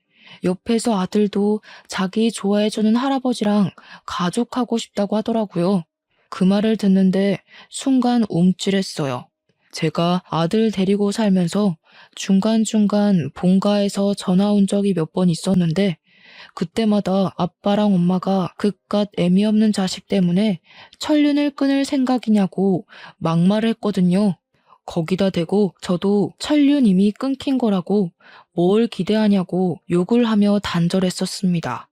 Speaker 1: 옆에서 아들도 자기 좋아해주는 할아버지랑 가족하고 싶다고 하더라고요. 그 말을 듣는데 순간 움찔했어요. 제가 아들 데리고 살면서 중간중간 본가에서 전화 온 적이 몇 번 있었는데 그때마다 아빠랑 엄마가 그깟 애미 없는 자식 때문에 천륜을 끊을 생각이냐고 막말을 했거든요. 거기다 대고 저도 천륜 이미 끊긴 거라고 뭘 기대하냐고 욕을 하며 단절했었습니다.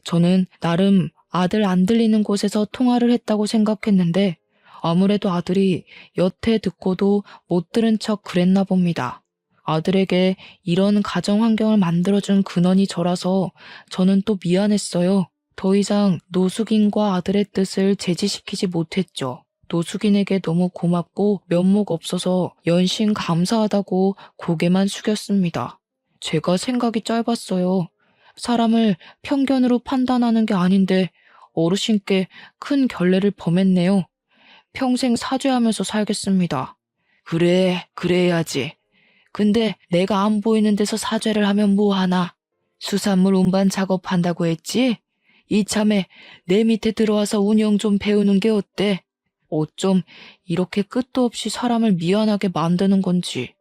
Speaker 1: 저는 나름 아들 안 들리는 곳에서 통화를 했다고 생각했는데 아무래도 아들이 여태 듣고도 못 들은 척 그랬나 봅니다. 아들에게 이런 가정 환경을 만들어준 근원이 저라서 저는 또 미안했어요. 더 이상 노숙인과 아들의 뜻을 제지시키지 못했죠. 노숙인에게 너무 고맙고 면목 없어서 연신 감사하다고 고개만 숙였습니다. 제가 생각이 짧았어요. 사람을 편견으로 판단하는 게 아닌데 어르신께 큰 결례를 범했네요. 평생 사죄하면서 살겠습니다. 그래, 그래야지. 근데 내가 안 보이는 데서 사죄를 하면 뭐하나? 수산물 운반 작업한다고 했지? 이참에 내 밑에 들어와서 운영 좀 배우는 게 어때? 어쩜 이렇게 끝도 없이 사람을 미안하게 만드는 건지.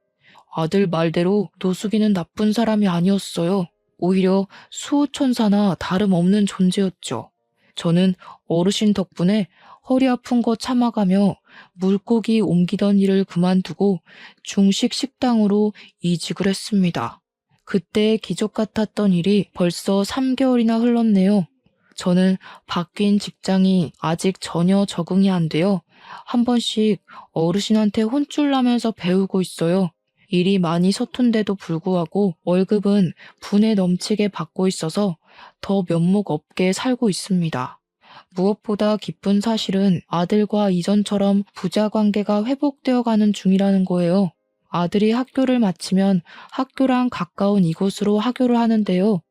Speaker 1: 아들 말대로 노숙인은 나쁜 사람이 아니었어요. 오히려 수호천사나 다름없는 존재였죠. 저는 어르신 덕분에 허리 아픈 거 참아가며 물고기 옮기던 일을 그만두고 중식 식당으로 이직을 했습니다. 그때 기적 같았던 일이 벌써 3개월이나 흘렀네요. 저는 바뀐 직장이 아직 전혀 적응이 안 돼요. 한 번씩 어르신한테 혼쭐 나면서 배우고 있어요. 일이 많이 서툰데도 불구하고 월급은 분에 넘치게 받고 있어서 더 면목 없게 살고 있습니다. 무엇보다 기쁜 사실은 아들과 이전처럼 부자 관계가 회복되어 가는 중이라는 거예요. 아들이 학교를 마치면 학교랑 가까운 이곳으로 하교를 하는데요.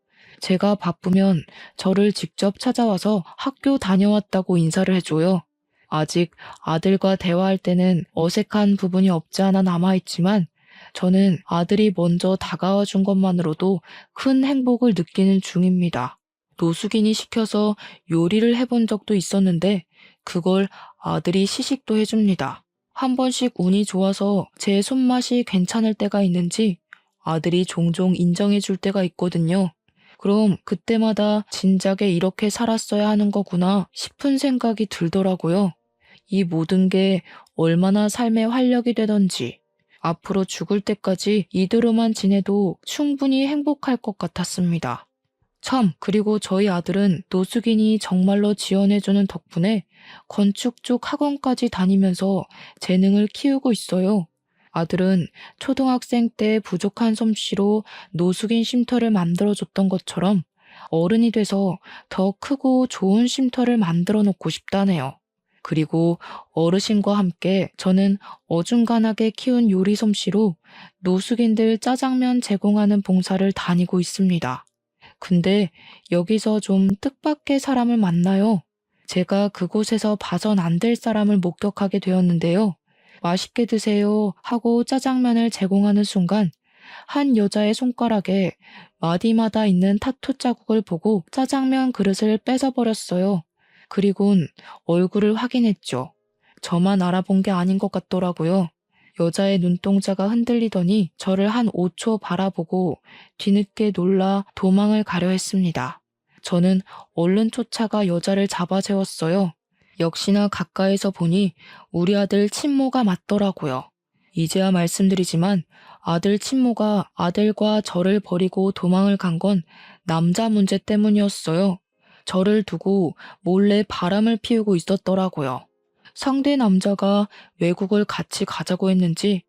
Speaker 1: 제가 바쁘면 저를 직접 찾아와서 학교 다녀왔다고 인사를 해줘요. 아직 아들과 대화할 때는 어색한 부분이 없지 않아 남아있지만 저는 아들이 먼저 다가와 준 것만으로도 큰 행복을 느끼는 중입니다. 노숙인이 시켜서 요리를 해본 적도 있었는데 그걸 아들이 시식도 해줍니다. 한 번씩 운이 좋아서 제 손맛이 괜찮을 때가 있는지 아들이 종종 인정해 줄 때가 있거든요. 그럼 그때마다 진작에 이렇게 살았어야 하는 거구나 싶은 생각이 들더라고요. 이 모든 게 얼마나 삶의 활력이 되던지 앞으로 죽을 때까지 이대로만 지내도 충분히 행복할 것 같았습니다. 참, 그리고 저희 아들은 노숙인이 정말로 지원해주는 덕분에 건축 쪽 학원까지 다니면서 재능을 키우고 있어요. 아들은 초등학생 때 부족한 솜씨로 노숙인 쉼터를 만들어줬던 것처럼 어른이 돼서 더 크고 좋은 쉼터를 만들어 놓고 싶다네요. 그리고 어르신과 함께 저는 어중간하게 키운 요리 솜씨로 노숙인들 짜장면 제공하는 봉사를 다니고 있습니다. 근데 여기서 좀 뜻밖의 사람을 만나요. 제가 그곳에서 봐선 안 될 사람을 목격하게 되었는데요. 맛있게 드세요 하고 짜장면을 제공하는 순간 한 여자의 손가락에 마디마다 있는 타투 자국을 보고 짜장면 그릇을 뺏어버렸어요. 그리곤 얼굴을 확인했죠. 저만 알아본 게 아닌 것 같더라고요. 여자의 눈동자가 흔들리더니 저를 한 5초 바라보고 뒤늦게 놀라 도망을 가려 했습니다. 저는 얼른 쫓아가 여자를 잡아 세웠어요. 역시나 가까이서 보니 우리 아들 친모가 맞더라고요. 이제야 말씀드리지만 아들 친모가 아들과 저를 버리고 도망을 간 건 남자 문제 때문이었어요. 저를 두고 몰래 바람을 피우고 있었더라고요. 상대 남자가 외국을 같이 가자고 했는지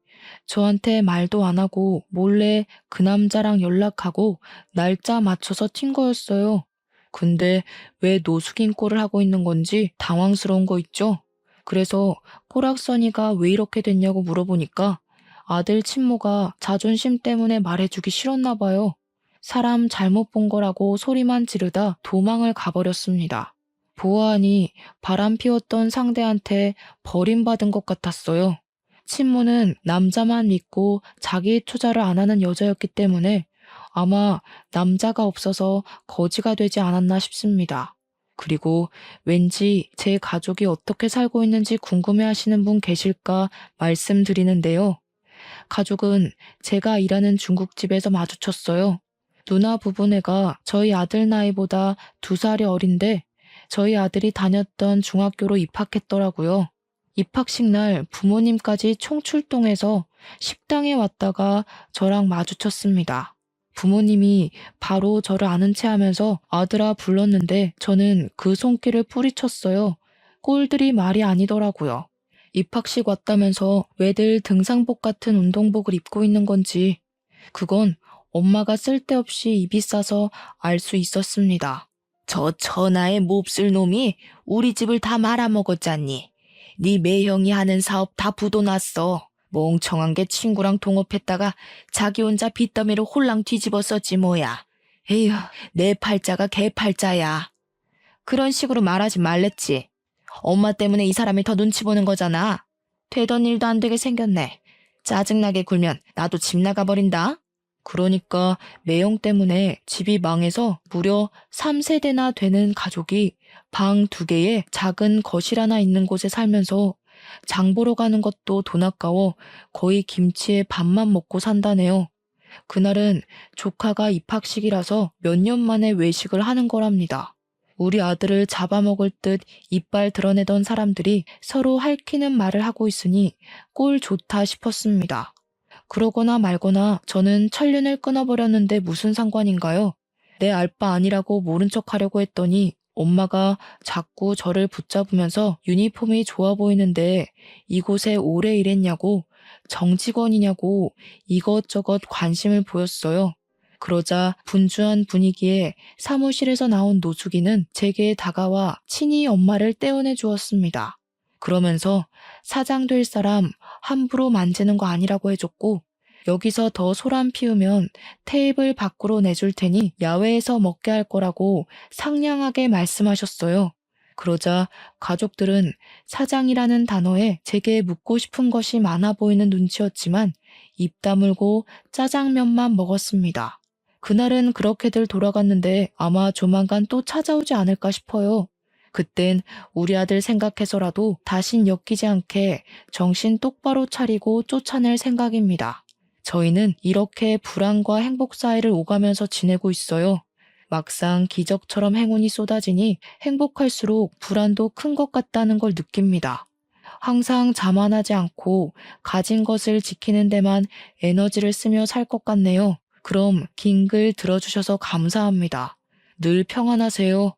Speaker 1: 저한테 말도 안 하고 몰래 그 남자랑 연락하고 날짜 맞춰서 튄 거였어요. 근데 왜 노숙인 꼴을 하고 있는 건지 당황스러운 거 있죠? 그래서 꼬락서니가 왜 이렇게 됐냐고 물어보니까 아들 친모가 자존심 때문에 말해주기 싫었나 봐요. 사람 잘못 본 거라고 소리만 지르다 도망을 가버렸습니다. 보아하니 바람 피웠던 상대한테 버림받은 것 같았어요. 친모는 남자만 믿고 자기 투자를 안 하는 여자였기 때문에 아마 남자가 없어서 거지가 되지 않았나 싶습니다. 그리고 왠지 제 가족이 어떻게 살고 있는지 궁금해 하시는 분 계실까 말씀드리는데요. 가족은 제가 일하는 중국집에서 마주쳤어요. 누나 부부네가 저희 아들 나이보다 2살이 어린데 저희 아들이 다녔던 중학교로 입학했더라고요. 입학식 날 부모님까지 총출동해서 식당에 왔다가 저랑 마주쳤습니다. 부모님이 바로 저를 아는 체 하면서 아들아 불렀는데 저는 그 손길을 뿌리쳤어요. 꼴들이 말이 아니더라고요. 입학식 왔다면서 왜들 등산복 같은 운동복을 입고 있는 건지 그건 엄마가 쓸데없이 입이 싸서 알 수 있었습니다. 저 천하의 몹쓸 놈이 우리 집을 다 말아먹었잖니. 네 매형이 하는 사업 다 부도났어. 멍청한 게 친구랑 동업했다가 자기 혼자 빚더미를 홀랑 뒤집었었지 뭐야. 에휴, 내 팔자가 개 팔자야. 그런 식으로 말하지 말랬지. 엄마 때문에 이 사람이 더 눈치 보는 거잖아. 되던 일도 안 되게 생겼네. 짜증나게 굴면 나도 집 나가버린다. 그러니까 매형 때문에 집이 망해서 무려 3세대나 되는 가족이 방 2개에 작은 거실 하나 있는 곳에 살면서 장 보러 가는 것도 돈 아까워 거의 김치에 밥만 먹고 산다네요. 그날은 조카가 입학식이라서 몇 년 만에 외식을 하는 거랍니다. 우리 아들을 잡아먹을 듯 이빨 드러내던 사람들이 서로 핥히는 말을 하고 있으니 꼴 좋다 싶었습니다. 그러거나 말거나 저는 천륜을 끊어버렸는데 무슨 상관인가요? 내 알바 아니라고 모른 척 하려고 했더니 엄마가 자꾸 저를 붙잡으면서 유니폼이 좋아 보이는데 이곳에 오래 일했냐고 정직원이냐고 이것저것 관심을 보였어요. 그러자 분주한 분위기에 사무실에서 나온 노숙인은 제게 다가와 친히 엄마를 떼어내 주었습니다. 그러면서 사장 될 사람 함부로 만지는 거 아니라고 해줬고 여기서 더 소란 피우면 테이블 밖으로 내줄 테니 야외에서 먹게 할 거라고 상냥하게 말씀하셨어요. 그러자 가족들은 사장이라는 단어에 제게 묻고 싶은 것이 많아 보이는 눈치였지만 입 다물고 짜장면만 먹었습니다. 그날은 그렇게들 돌아갔는데 아마 조만간 또 찾아오지 않을까 싶어요. 그땐 우리 아들 생각해서라도 다신 엮이지 않게 정신 똑바로 차리고 쫓아낼 생각입니다. 저희는 이렇게 불안과 행복 사이를 오가면서 지내고 있어요. 막상 기적처럼 행운이 쏟아지니 행복할수록 불안도 큰 것 같다는 걸 느낍니다. 항상 자만하지 않고 가진 것을 지키는 데만 에너지를 쓰며 살 것 같네요. 그럼 긴 글 들어주셔서 감사합니다. 늘 평안하세요.